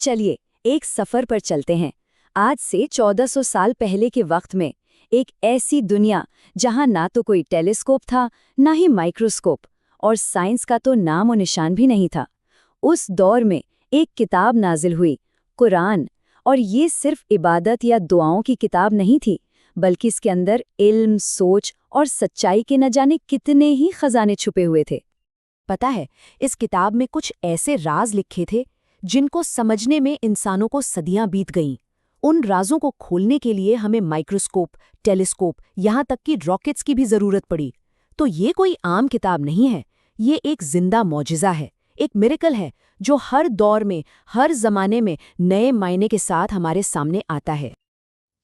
चलिए एक सफर पर चलते हैं। आज से 1400 साल पहले के वक्त में एक ऐसी दुनिया जहां ना तो कोई टेलीस्कोप था, ना ही माइक्रोस्कोप, और साइंस का तो नाम और निशान भी नहीं था। उस दौर में एक किताब नाजिल हुई, कुरान। और ये सिर्फ इबादत या दुआओं की किताब नहीं थी, बल्कि इसके अंदर इल्म, सोच और सच्चाई के न जाने कितने ही खजाने छुपे हुए थे। पता है, इस किताब में कुछ ऐसे राज लिखे थे जिनको समझने में इंसानों को सदियां बीत गईं। उन राजों को खोलने के लिए हमें माइक्रोस्कोप, टेलीस्कोप, यहाँ तक कि रॉकेट्स की भी जरूरत पड़ी। तो ये कोई आम किताब नहीं है, ये एक जिंदा मौजिज़ा है, एक मिरेकल है जो हर दौर में, हर जमाने में नए मायने के साथ हमारे सामने आता है।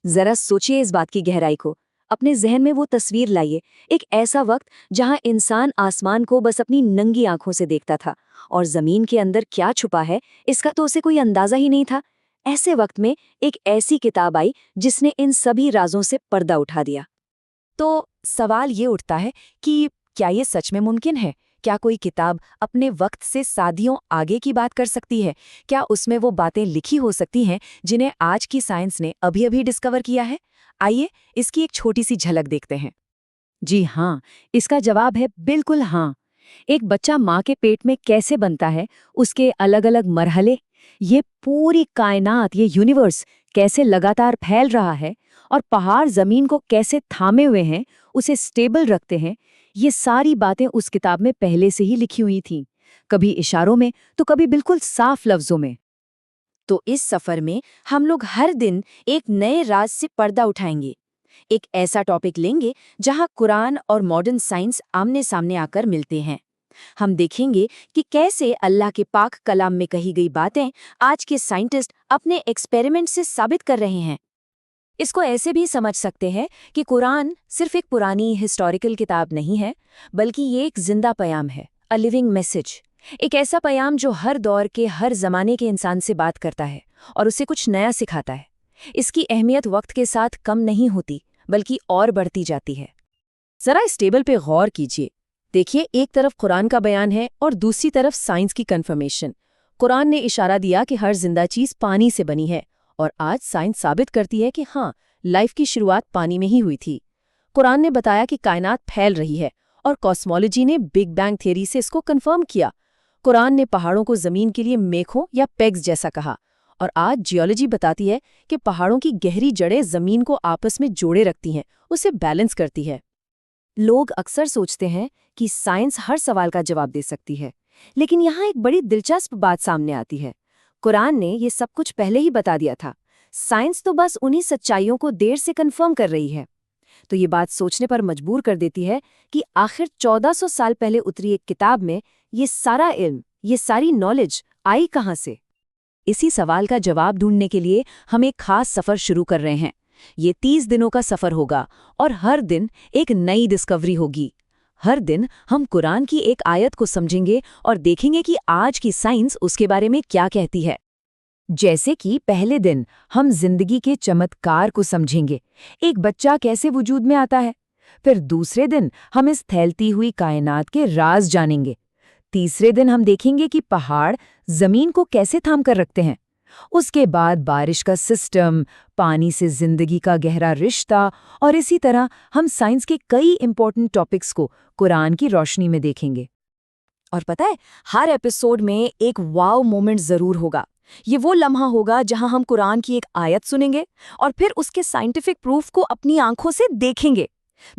जरा सोचिए इस बात की गहराई को। अपने जहन में वो तस्वीर लाइए, एक ऐसा वक्त जहां इंसान आसमान को बस अपनी नंगी आंखों से देखता था और जमीन के अंदर क्या छुपा है इसका तो उसे कोई अंदाजा ही नहीं था। ऐसे वक्त में एक ऐसी किताब आई जिसने इन सभी राजों से पर्दा उठा दिया। तो सवाल ये उठता है कि क्या ये सच में मुमकिन है? क्या कोई किताब अपने वक्त से सदियों आगे की बात कर सकती है? क्या उसमें वो बातें लिखी हो सकती हैं जिन्हें आज की साइंस ने अभी-अभी डिस्कवर किया है? आइए इसकी एक छोटी सी झलक देखते हैं। जी हाँ, इसका जवाब है बिल्कुल हाँ। एक बच्चा माँ के पेट में कैसे बनता है, उसके अलग अलग मरहले, ये पूरी कायनात, ये यूनिवर्स कैसे लगातार फैल रहा है, और पहाड़ जमीन को कैसे थामे हुए हैं, उसे स्टेबल रखते हैं, ये सारी बातें उस किताब में पहले से ही लिखी हुई थीं, कभी इशारों में तो कभी बिल्कुल साफ लफ्जों में। तो इस सफर में हम लोग हर दिन एक नए राज से पर्दा उठाएंगे। एक ऐसा टॉपिक लेंगे जहां कुरान और मॉडर्न साइंस आमने सामने आकर मिलते हैं। हम देखेंगे कि कैसे अल्लाह के पाक कलाम में कही गई बातें आज के साइंटिस्ट अपने एक्सपेरिमेंट से साबित कर रहे हैं। इसको ऐसे भी समझ सकते हैं कि कुरान सिर्फ एक पुरानी हिस्टोरिकल किताब नहीं है, बल्कि ये एक जिंदा पैगाम है, अ लिविंग मैसेज। एक ऐसा पैगाम जो हर दौर के, हर जमाने के इंसान से बात करता है और उसे कुछ नया सिखाता है। इसकी अहमियत वक्त के साथ कम नहीं होती, बल्कि और बढ़ती जाती है। जरा इस टेबल पे गौर कीजिए। देखिए, एक तरफ कुरान का बयान है और दूसरी तरफ साइंस की कंफर्मेशन। कुरान ने इशारा दिया कि हर जिंदा चीज पानी से बनी है, और आज साइंस साबित करती है कि हाँ, लाइफ की शुरुआत पानी में ही हुई थी। कुरान ने बताया कि कायनात फैल रही है, और कॉस्मोलॉजी ने बिग बैंग थ्योरी से इसको कंफर्म किया। कुरान ने पहाड़ों को जमीन के लिए मेखों या पेग्स जैसा कहा, और आज जियोलॉजी बताती है कि पहाड़ों की गहरी जड़ें जमीन को आपस में जोड़े रखती हैं, उसे बैलेंस करती है। लोग अक्सर सोचते हैं कि साइंस हर सवाल का जवाब दे सकती है, लेकिन यहाँ एक बड़ी दिलचस्प बात सामने आती है। कुरान ने ये सब कुछ पहले ही बता दिया था, साइंस तो बस उन्हीं सच्चाइयों को देर से कंफर्म कर रही है। तो ये बात सोचने पर मजबूर कर देती है कि आखिर 1400 साल पहले उतरी एक किताब में ये सारा इल्म, ये सारी नॉलेज आई कहाँ से? इसी सवाल का जवाब ढूंढने के लिए हम एक खास सफर शुरू कर रहे हैं। ये 30 दिनों का सफर होगा, और हर दिन एक नई डिस्कवरी होगी। हर दिन हम कुरान की एक आयत को समझेंगे और देखेंगे कि आज की साइंस उसके बारे में क्या कहती है। जैसे कि पहले दिन हम जिंदगी के चमत्कार को समझेंगे, एक बच्चा कैसे वजूद में आता है। फिर दूसरे दिन हम इस फैलती हुई कायनात के राज जानेंगे। तीसरे दिन हम देखेंगे कि पहाड़ जमीन को कैसे थाम कर रखते हैं। उसके बाद बारिश का सिस्टम, पानी से जिंदगी का गहरा रिश्ता, और इसी तरह हम साइंस के कई इंपॉर्टेंट टॉपिक्स को कुरान की रोशनी में देखेंगे। और पता है, हर एपिसोड में एक वाव मोमेंट जरूर होगा। ये वो लम्हा होगा जहां हम कुरान की एक आयत सुनेंगे और फिर उसके साइंटिफिक प्रूफ को अपनी आंखों से देखेंगे।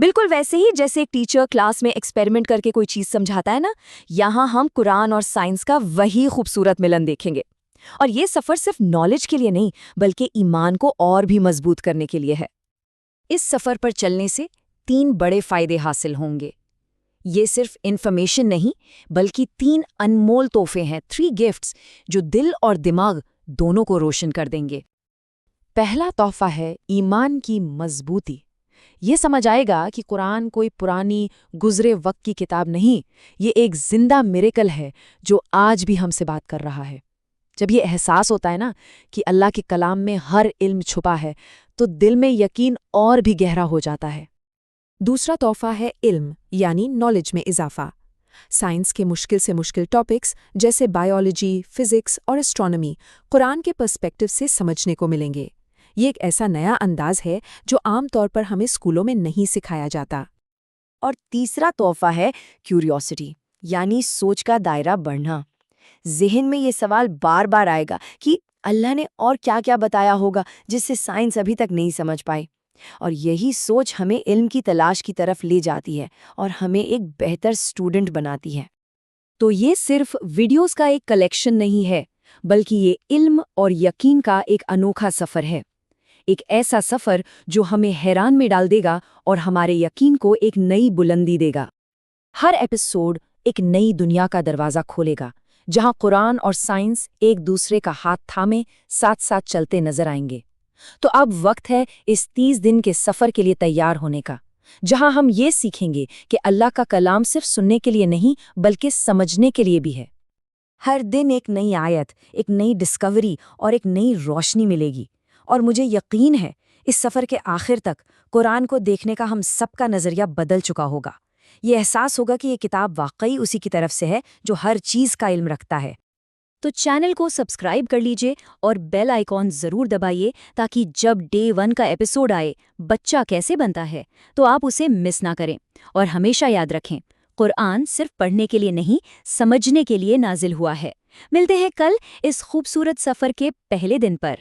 बिल्कुल वैसे ही जैसे एक टीचर क्लास में एक्सपेरिमेंट करके कोई चीज समझाता है ना, यहाँ हम कुरान और साइंस का वही खूबसूरत मिलन देखेंगे। और ये सफर सिर्फ नॉलेज के लिए नहीं, बल्कि ईमान को और भी मजबूत करने के लिए है। इस सफर पर चलने से 3 बड़े फायदे हासिल होंगे। ये सिर्फ इन्फॉर्मेशन नहीं, बल्कि 3 अनमोल तोहफे हैं, 3 गिफ्ट्स जो दिल और दिमाग दोनों को रोशन कर देंगे। पहला तोहफा है ईमान की मजबूती। ये समझ आएगा कि कुरान कोई पुरानी गुजरे वक्त की किताब नहीं, ये एक जिंदा मिरेकल है जो आज भी हमसे बात कर रहा है। जब ये एहसास होता है ना कि अल्लाह के कलाम में हर इल्म छुपा है, तो दिल में यकीन और भी गहरा हो जाता है। दूसरा तोहफा है इल्म, यानी नॉलेज में इजाफा। साइंस के मुश्किल टॉपिक्स जैसे बायोलॉजी, फिजिक्स और एस्ट्रोनॉमी कुरान के पर्सपेक्टिव से समझने को मिलेंगे। ये एक ऐसा नया अंदाज है जो आम तौर पर हमें स्कूलों में नहीं सिखाया जाता। और तीसरा तोहफा है क्यूरियोसिटी, यानी सोच का दायरा बढ़ना। ज़हन में ये सवाल बार बार आएगा कि अल्लाह ने और क्या क्या बताया होगा जिससे साइंस अभी तक नहीं समझ पाई। और यही सोच हमें इल्म की तलाश की तरफ ले जाती है और हमें एक बेहतर स्टूडेंट बनाती है। तो ये सिर्फ वीडियोस का एक कलेक्शन नहीं है, बल्कि ये इल्म और यकीन का एक अनोखा सफ़र है। एक ऐसा सफ़र जो हमें हैरान में डाल देगा और हमारे यकीन को एक नई बुलंदी देगा। हर एपिसोड एक नई दुनिया का दरवाज़ा खोलेगा, जहां कुरान और साइंस एक दूसरे का हाथ थामे साथ साथ चलते नजर आएंगे। तो अब वक्त है इस 30 दिन के सफ़र के लिए तैयार होने का, जहां हम ये सीखेंगे कि अल्लाह का कलाम सिर्फ सुनने के लिए नहीं बल्कि समझने के लिए भी है। हर दिन एक नई आयत, एक नई डिस्कवरी और एक नई रोशनी मिलेगी। और मुझे यकीन है इस सफ़र के आखिर तक कुरान को देखने का हम सबका नज़रिया बदल चुका होगा। ये एहसास होगा कि ये किताब वाकई उसी की तरफ से है जो हर चीज़ का इल्म रखता है। तो चैनल को सब्सक्राइब कर लीजिए और बेल आइकॉन ज़रूर दबाइए, ताकि जब डे 1 का एपिसोड आए, बच्चा कैसे बनता है, तो आप उसे मिस ना करें। और हमेशा याद रखें, कुरान सिर्फ पढ़ने के लिए नहीं, समझने के लिए नाजिल हुआ है। मिलते हैं कल इस खूबसूरत सफ़र के पहले दिन पर।